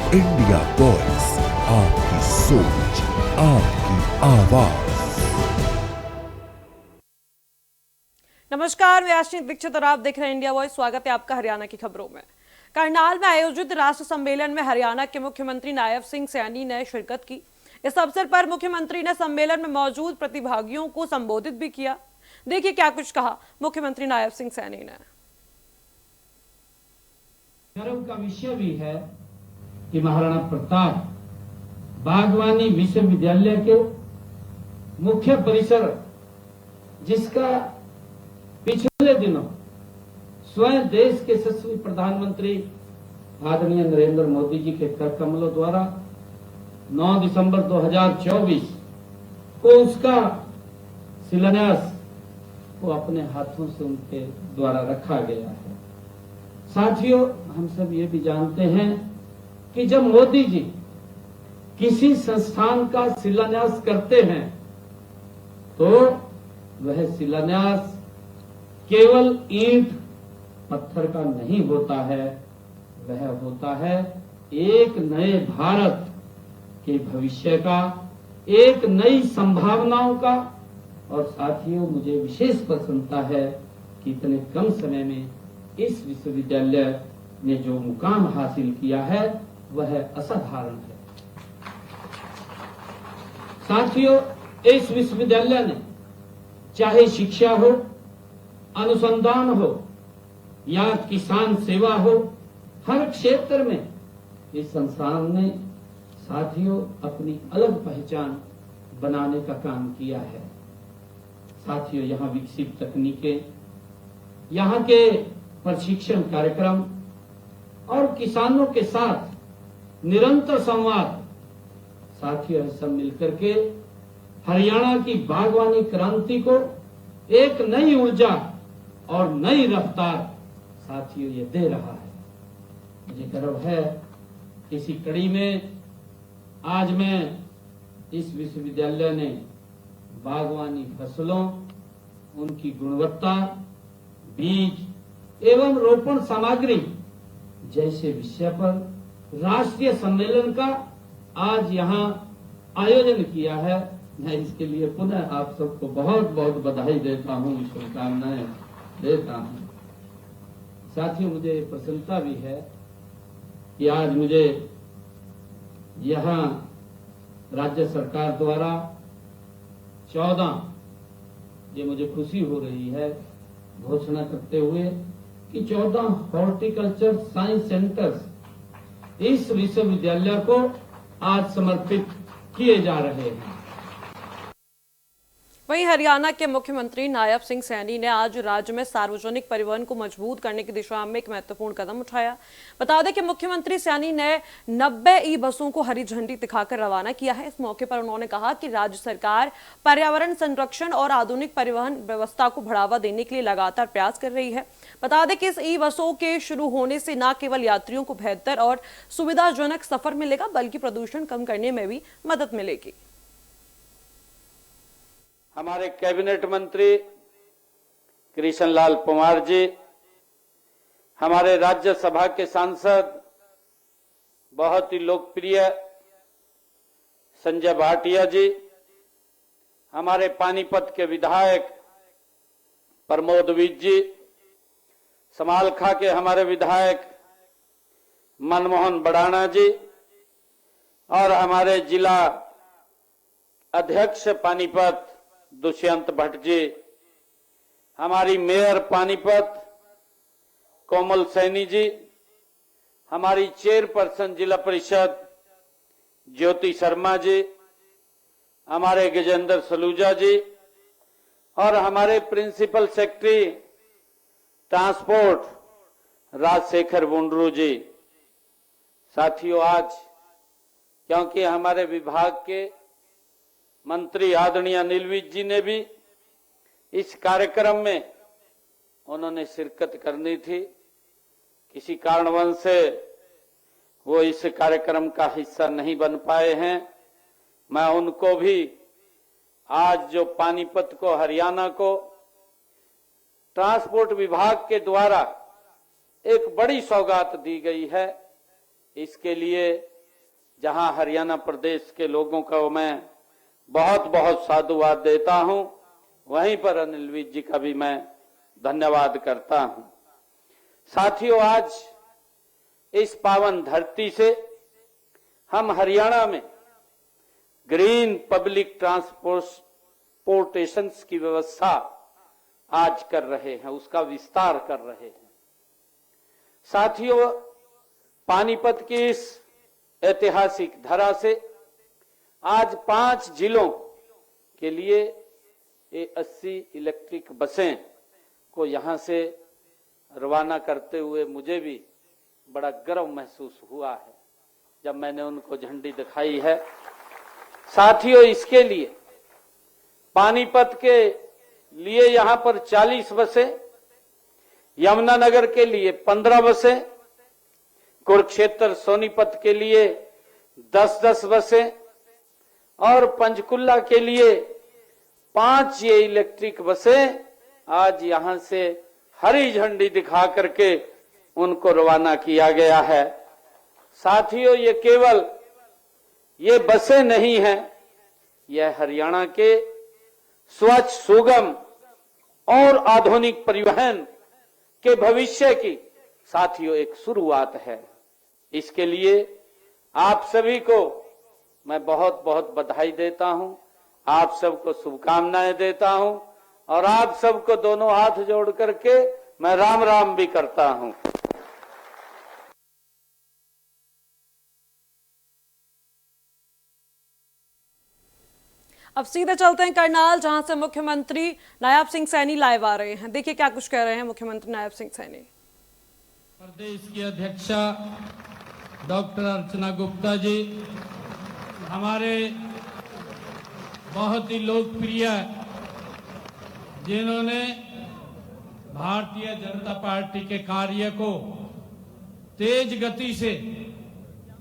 India voice, आपकी सोच, आपकी आवाज। नमस्कार, मैं आशीष दीक्षित और आप देख रहे हैं इंडिया वॉइस। स्वागत है आपका हरियाणा की खबरों में। करनाल में आयोजित राष्ट्र सम्मेलन में हरियाणा के मुख्यमंत्री नायब सिंह सैनी ने शिरकत की। इस अवसर पर मुख्यमंत्री ने सम्मेलन में मौजूद प्रतिभागियों को संबोधित भी किया। देखिए क्या कुछ कहा मुख्यमंत्री नायब सिंह सैनी ने। गर्व का विषय भी है कि महाराणा प्रताप बागवानी विश्वविद्यालय के मुख्य परिसर, जिसका पिछले दिनों स्वयं देश के यशस्वी प्रधानमंत्री आदरणीय नरेंद्र मोदी जी के कर कमलों द्वारा 9 दिसंबर 2024 को उसका शिलान्यास को अपने हाथों से उनके द्वारा रखा गया है। साथियों, हम सब ये भी जानते हैं कि जब मोदी जी किसी संस्थान का शिलान्यास करते हैं तो वह शिलान्यास केवल ईंट पत्थर का नहीं होता है, वह होता है एक नए भारत के भविष्य का, एक नई संभावनाओं का। और साथियों, मुझे विशेष प्रसन्नता है कि इतने कम समय में इस विश्वविद्यालय ने जो मुकाम हासिल किया है वह असाधारण है। साथियों, इस विश्वविद्यालय ने चाहे शिक्षा हो, अनुसंधान हो या किसान सेवा हो, हर क्षेत्र में इस संस्थान ने साथियों अपनी अलग पहचान बनाने का काम किया है। साथियों, यहाँ विकसित तकनीकें, यहाँ के प्रशिक्षण कार्यक्रम और किसानों के साथ निरंतर संवाद, साथियों सब मिलकर के हरियाणा की बागवानी क्रांति को एक नई ऊर्जा और नई रफ्तार साथियों ये दे रहा है। मुझे गर्व है इसी कड़ी में आज मैं इस विश्वविद्यालय ने बागवानी फसलों, उनकी गुणवत्ता, बीज एवं रोपण सामग्री जैसे विषय पर राष्ट्रीय सम्मेलन का आज यहाँ आयोजन किया है। मैं इसके लिए पुनः आप सबको बहुत बहुत बधाई देता हूँ, शुभकामनाएं देता हूँ। साथियों, मुझे प्रसन्नता भी है कि आज मुझे यहाँ राज्य सरकार द्वारा 14, ये मुझे खुशी हो रही है घोषणा करते हुए कि 14 हॉर्टिकल्चर साइंस सेंटर्स इस विश्वविद्यालय को आज समर्पित किए जा रहे हैं। वहीं हरियाणा के मुख्यमंत्री नायब सिंह सैनी ने आज राज्य में सार्वजनिक परिवहन को मजबूत करने की दिशा में एक महत्वपूर्ण कदम उठाया। बता दें कि मुख्यमंत्री सैनी ने 90 ई बसों को हरी झंडी दिखाकर रवाना किया है। इस मौके पर उन्होंने कहा कि राज्य सरकार पर्यावरण संरक्षण और आधुनिक परिवहन व्यवस्था को बढ़ावा देने के लिए लगातार प्रयास कर रही है। बता दें कि इस ई बसों के शुरू होने से न केवल यात्रियों को बेहतर और सुविधाजनक सफर मिलेगा, बल्कि प्रदूषण कम करने में भी मदद मिलेगी। हमारे कैबिनेट मंत्री कृष्ण लाल पंवार जी, हमारे राज्यसभा के सांसद बहुत ही लोकप्रिय संजय भाटिया जी, हमारे पानीपत के विधायक प्रमोद विज जी, समालखा के हमारे विधायक मनमोहन बड़ाना जी और हमारे जिला अध्यक्ष पानीपत दुष्यंत भट्ट जी, हमारी मेयर पानीपत कोमल सैनी जी, हमारी चेयरपर्सन जिला परिषद ज्योति शर्मा जी, हमारे गजेंद्र सलूजा जी और हमारे प्रिंसिपल सेक्रेटरी ट्रांसपोर्ट राजशेखर बुंडरू जी। साथियों, आज क्योंकि हमारे विभाग के मंत्री आदरणीय अनिल विज जी ने भी इस कार्यक्रम में उन्होंने शिरकत करनी थी, किसी कारणवश से वो इस कार्यक्रम का हिस्सा नहीं बन पाए हैं। मैं उनको भी आज जो पानीपत को, हरियाणा को ट्रांसपोर्ट विभाग के द्वारा एक बड़ी सौगात दी गई है, इसके लिए जहां हरियाणा प्रदेश के लोगों को मैं बहुत बहुत साधुवाद देता हूं, वहीं पर अनिल विज जी का भी मैं धन्यवाद करता हूं। साथियों, आज इस पावन धरती से हम हरियाणा में ग्रीन पब्लिक ट्रांसपोर्टेशन की व्यवस्था आज कर रहे हैं, उसका विस्तार कर रहे हैं। साथियों, पानीपत की इस ऐतिहासिक धरा से आज 5 जिलों के लिए ये 80 इलेक्ट्रिक बसें को यहां से रवाना करते हुए मुझे भी बड़ा गर्व महसूस हुआ है जब मैंने उनको झंडी दिखाई है। साथियों, इसके लिए पानीपत के लिए यहां पर 40 बसें, यमुनानगर के लिए 15 बसें, कुरुक्षेत्र सोनीपत के लिए 10-10 बसें और पंचकुला के लिए 5 ये इलेक्ट्रिक बसें आज यहां से हरी झंडी दिखा करके उनको रवाना किया गया है। साथियों, ये केवल ये बसें नहीं हैं, यह हरियाणा के स्वच्छ, सुगम और आधुनिक परिवहन के भविष्य की साथियों एक शुरुआत है। इसके लिए आप सभी को मैं बहुत बहुत बधाई देता हूं, आप सबको शुभकामनाएं देता हूं और आप सबको दोनों हाथ जोड़ करके मैं राम राम भी करता हूं। अब सीधे चलते हैं करनाल, जहां से मुख्यमंत्री नायब सिंह सैनी लाइव आ रहे हैं। देखिए क्या कुछ कह रहे हैं मुख्यमंत्री नायब सिंह सैनी। प्रदेश की अध्यक्षा डॉक्टर अर्चना गुप्ता जी, हमारे बहुत ही लोकप्रिय, जिन्होंने भारतीय जनता पार्टी के कार्य को तेज गति से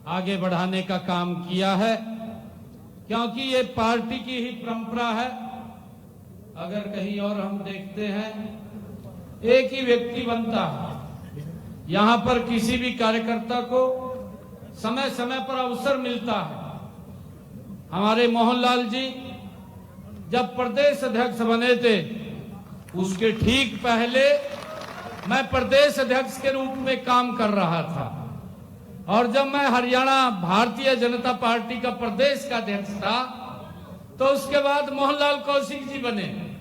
आगे बढ़ाने का काम किया है, क्योंकि ये पार्टी की ही परंपरा है। अगर कहीं और हम देखते हैं, एक ही व्यक्ति बनता है, यहां पर किसी भी कार्यकर्ता को समय समय पर अवसर मिलता है। हमारे मोहनलाल जी जब प्रदेश अध्यक्ष बने थे, उसके ठीक पहले मैं प्रदेश अध्यक्ष के रूप में काम कर रहा था, और जब मैं हरियाणा भारतीय जनता पार्टी का प्रदेश का अध्यक्ष था, तो उसके बाद मोहनलाल कौशिक जी बने,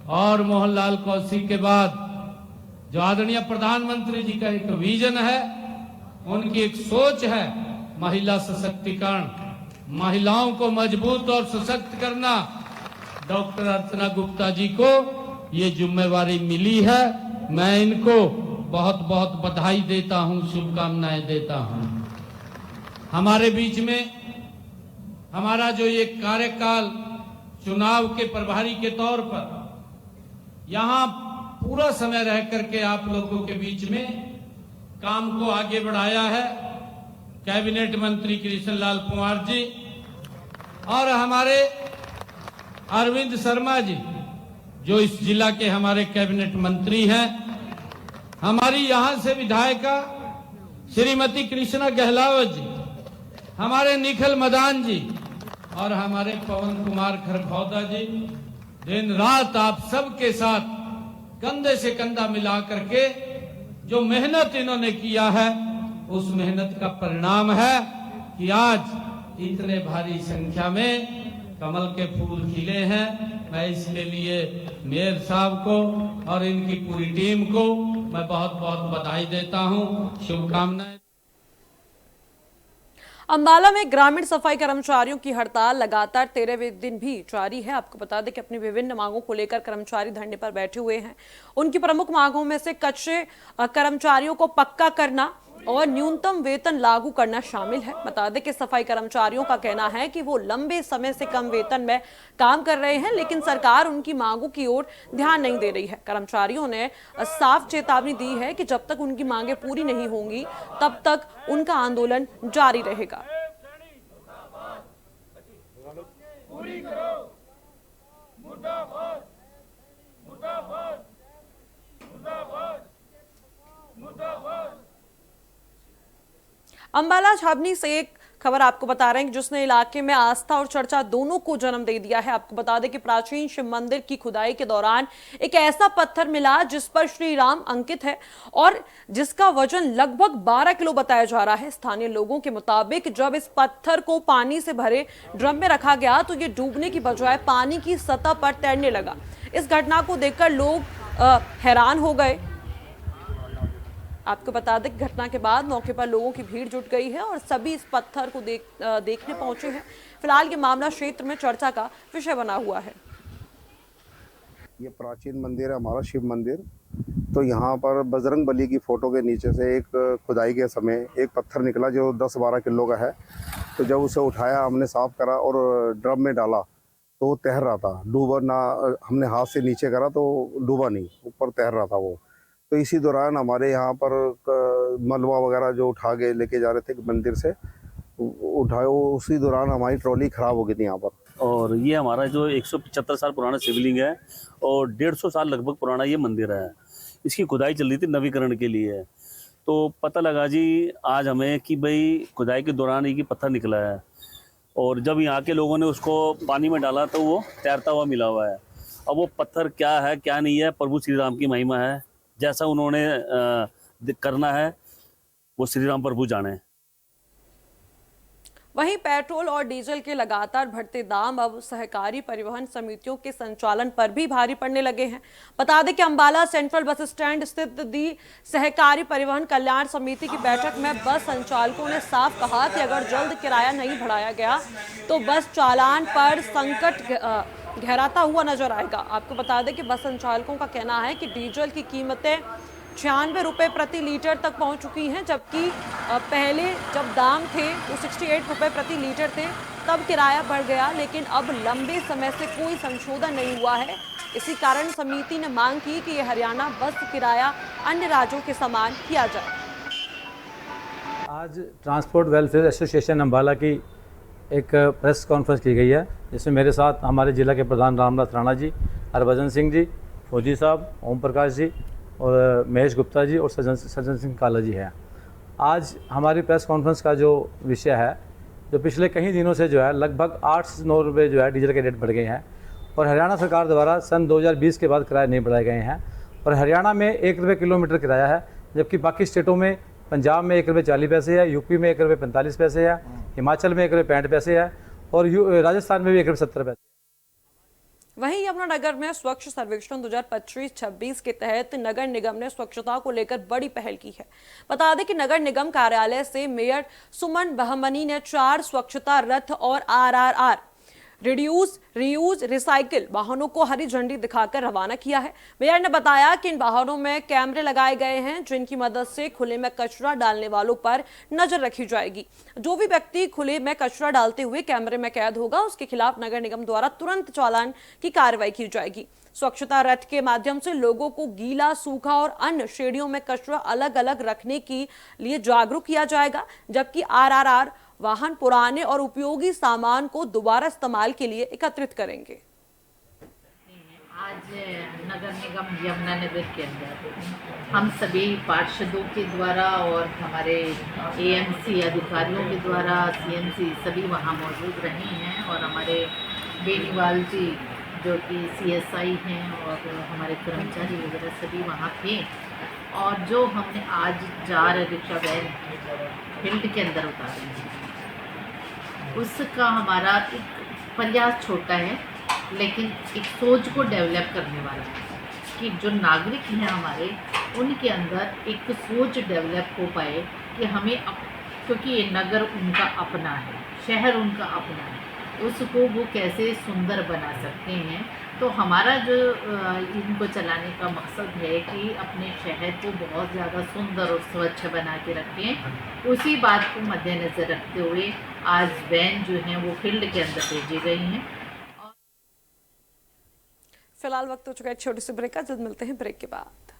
और मोहनलाल कौशिक के बाद जो आदरणीय प्रधानमंत्री जी का एक विजन है, उनकी एक सोच है महिला सशक्तिकरण, महिलाओं को मजबूत और सशक्त करना, डॉक्टर अर्चना गुप्ता जी को ये जिम्मेवारी मिली है। मैं इनको बहुत बहुत बधाई देता हूं, शुभकामनाएं देता हूं। हमारे बीच में हमारा जो ये कार्यकाल चुनाव के प्रभारी के तौर पर यहां पूरा समय रह करके आप लोगों के बीच में काम को आगे बढ़ाया है कैबिनेट मंत्री कृष्णलाल कुमार जी और हमारे अरविंद शर्मा जी, जो इस जिला के हमारे कैबिनेट मंत्री हैं, हमारी यहां से विधायिका श्रीमती कृष्णा गहलावत जी, हमारे निखिल मदान जी और हमारे पवन कुमार खरखौदा जी, दिन रात आप सबके साथ कंधे से कंधा मिला करके जो मेहनत इन्होंने किया है, उस मेहनत का परिणाम है कि आज इतने भारी संख्या में कमल के फूल खिले हैं। मैं इसके लिए मेयर साहब को और इनकी पूरी टीम को मैं बहुत बहुत बधाई देता हूं, शुभकामनाएं। अंबाला में ग्रामीण सफाई कर्मचारियों की हड़ताल लगातार 13वें दिन भी जारी है। आपको बता दें कि अपनी विभिन्न मांगों को लेकर कर्मचारी धरने पर बैठे हुए हैं। उनकी प्रमुख मांगों में से कच्चे कर्मचारियों को पक्का करना और न्यूनतम वेतन लागू करना शामिल है। बता दें कि सफाई कर्मचारियों का कहना है कि वो लंबे समय से कम वेतन में काम कर रहे हैं, लेकिन सरकार उनकी मांगों की ओर ध्यान नहीं दे रही है। कर्मचारियों ने साफ चेतावनी दी है कि जब तक उनकी मांगें पूरी नहीं होंगी, तब तक उनका आंदोलन जारी रहेगा। अंबाला छावनी से एक खबर आपको बता रहे हैं कि जिसने इलाके में आस्था और चर्चा दोनों को जन्म दे दिया है। आपको बता दें कि प्राचीन शिव मंदिर की खुदाई के दौरान एक ऐसा पत्थर मिला जिस पर श्री राम अंकित है और जिसका वजन लगभग 12 किलो बताया जा रहा है। स्थानीय लोगों के मुताबिक जब इस पत्थर को पानी से भरे ड्रम में रखा गया तो ये डूबने की बजाय पानी की सतह पर तैरने लगा। इस घटना को देखकर लोग हैरान हो गए। आपको बता दें कि घटना के बाद मौके पर लोगों की भीड़ जुट गई है और सभी इस पत्थर को देखने पहुंचे हैं। फिलहाल ये मामला क्षेत्र में चर्चा का विषय बना हुआ है। ये प्राचीन मंदिर है हमारा शिव मंदिर। तो यहाँ पर बजरंग बली की फोटो के नीचे से एक खुदाई के समय एक पत्थर निकला जो 10-12 किलो का है। तो जब उसे उठाया हमने साफ करा और ड्रम में डाला तो वो तैर रहा था, डूबा ना। हमने हाथ से नीचे करा तो डूबा नहीं, ऊपर तैर रहा था वो। तो इसी दौरान हमारे यहाँ पर मलबा वगैरह जो उठा के लेके जा रहे थे मंदिर से उठाए, उसी दौरान हमारी ट्रॉली ख़राब हो गई थी यहाँ पर। और ये हमारा जो 175 साल पुराना शिवलिंग है और 150 साल लगभग पुराना ये मंदिर है। इसकी खुदाई चल रही थी नवीकरण के लिए। तो पता लगा जी आज हमें कि भाई खुदाई के दौरान एक ही पत्थर निकला है और जब यहाँ के लोगों ने उसको पानी में डाला तो वो तैरता हुआ मिला हुआ है। अब वो पत्थर क्या है क्या नहीं है, प्रभु श्री राम की महिमा है। जैसा उन्होंने करना है वो श्री राम प्रभु जाने। वहीं पेट्रोल और डीजल के लगातार बढ़ते दाम अब सहकारी परिवहन समितियों के संचालन पर भी भारी पड़ने लगे हैं। बता दें कि अंबाला सेंट्रल बस स्टैंड स्थित दी सहकारी परिवहन कल्याण समिति की बैठक में बस संचालकों ने साफ कहा कि अगर जल्द किराया नहीं बढ़ाया गया तो बस चालान पर संकट गहराता हुआ नजर आएगा। आपको बता दें कि बस संचालकों का कहना है कि डीजल की कीमतें 96 रुपये प्रति लीटर तक पहुंच चुकी हैं, जबकि पहले जब दाम थे वो 68 रुपये प्रति लीटर थे, तब किराया बढ़ गया। लेकिन अब लंबे समय से कोई संशोधन नहीं हुआ है। इसी कारण समिति ने मांग की कि यह हरियाणा बस किराया अन्य राज्यों के समान किया जाए। आज ट्रांसपोर्ट वेलफेयर एसोसिएशन अंबाला की एक प्रेस कॉन्फ्रेंस की गई है, जिसमें मेरे साथ हमारे जिला के प्रधान रामदास राणा जी, हरभजन सिंह जी, फौजी साहब, ओम प्रकाश जी और महेश गुप्ता जी और सज्जन सिंह काला जी हैं। आज हमारी प्रेस कॉन्फ्रेंस का जो विषय है, जो पिछले कई दिनों से जो है लगभग 8 से 9 रुपये जो है डीजल के रेट बढ़ गए हैं और हरियाणा सरकार द्वारा सन 2020 के बाद किराए नहीं बढ़ाए गए हैं। और हरियाणा में 1 रुपये किलोमीटर किराया है, जबकि बाकी स्टेटों में पंजाब में 1 रुपये 40 पैसे है, यूपी में 1 रुपये 45 पैसे है, हिमाचल में 1 रुपये 65 पैसे है और राजस्थान में भी 1 रुपये 70 पैसे। वहीं यमुनानगर में स्वच्छ सर्वेक्षण 2025-26 के तहत नगर निगम ने स्वच्छता को लेकर बड़ी पहल की है। बता दें कि नगर निगम कार्यालय से मेयर सुमन बहमनी ने 4 स्वच्छता रथ और RRR रिड्यूस, रीयूज, रिसाइकिल वाहनों को हरी झंडी दिखाकर रवाना किया है। मेयर ने बताया कि इन वाहनों में कैमरे लगाए गए हैं, जिनकी मदद से खुले में कचरा डालने वालों पर नजर रखी जाएगी। जो भी व्यक्ति खुले में कचरा डालते हुए कैमरे में कैद होगा, उसके खिलाफ नगर निगम द्वारा तुरंत चालान की कार्रवाई की जाएगी। स्वच्छता रथ के माध्यम से लोगों को गीला, सूखा और अन्य श्रेणियों में कचरा अलग अलग रखने के लिए जागरूक किया जाएगा, जबकि RRR वाहन पुराने और उपयोगी सामान को दोबारा इस्तेमाल के लिए एकत्रित करेंगे। आज नगर निगम यमुनानगर के अंदर हम सभी पार्षदों के द्वारा और हमारे AMC अधिकारियों के द्वारा CMC सभी वहाँ मौजूद रहे हैं और हमारे बेनीवाल जी जो कि CSI हैं और हमारे कर्मचारी वगैरह सभी वहाँ थे। और जो हमने आज 4 रिक्शा वैन फील्ड के अंदर उतारे हैं, उसका हमारा एक प्रयास छोटा है लेकिन एक सोच को डेवलप करने वाला है कि जो नागरिक हैं हमारे, उनके अंदर एक सोच डेवलप हो पाए कि हमें क्योंकि ये नगर उनका अपना है, शहर उनका अपना है, उसको वो कैसे सुंदर बना सकते हैं। तो हमारा जो इनको चलाने का मकसद है कि अपने शहर को बहुत ज़्यादा सुंदर और स्वच्छ बना के रखें। उसी बात को मद्देनज़र रखते हुए आज वैन जो हैं वो फील्ड के अंदर भेजी गई हैं। फिलहाल वक्त हो चुका है छोटी सी ब्रेक का, जल्द मिलते हैं ब्रेक के बाद।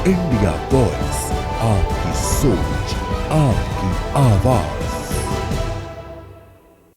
इंडिया वॉइस, आपकी सोच, आपकी आवाज।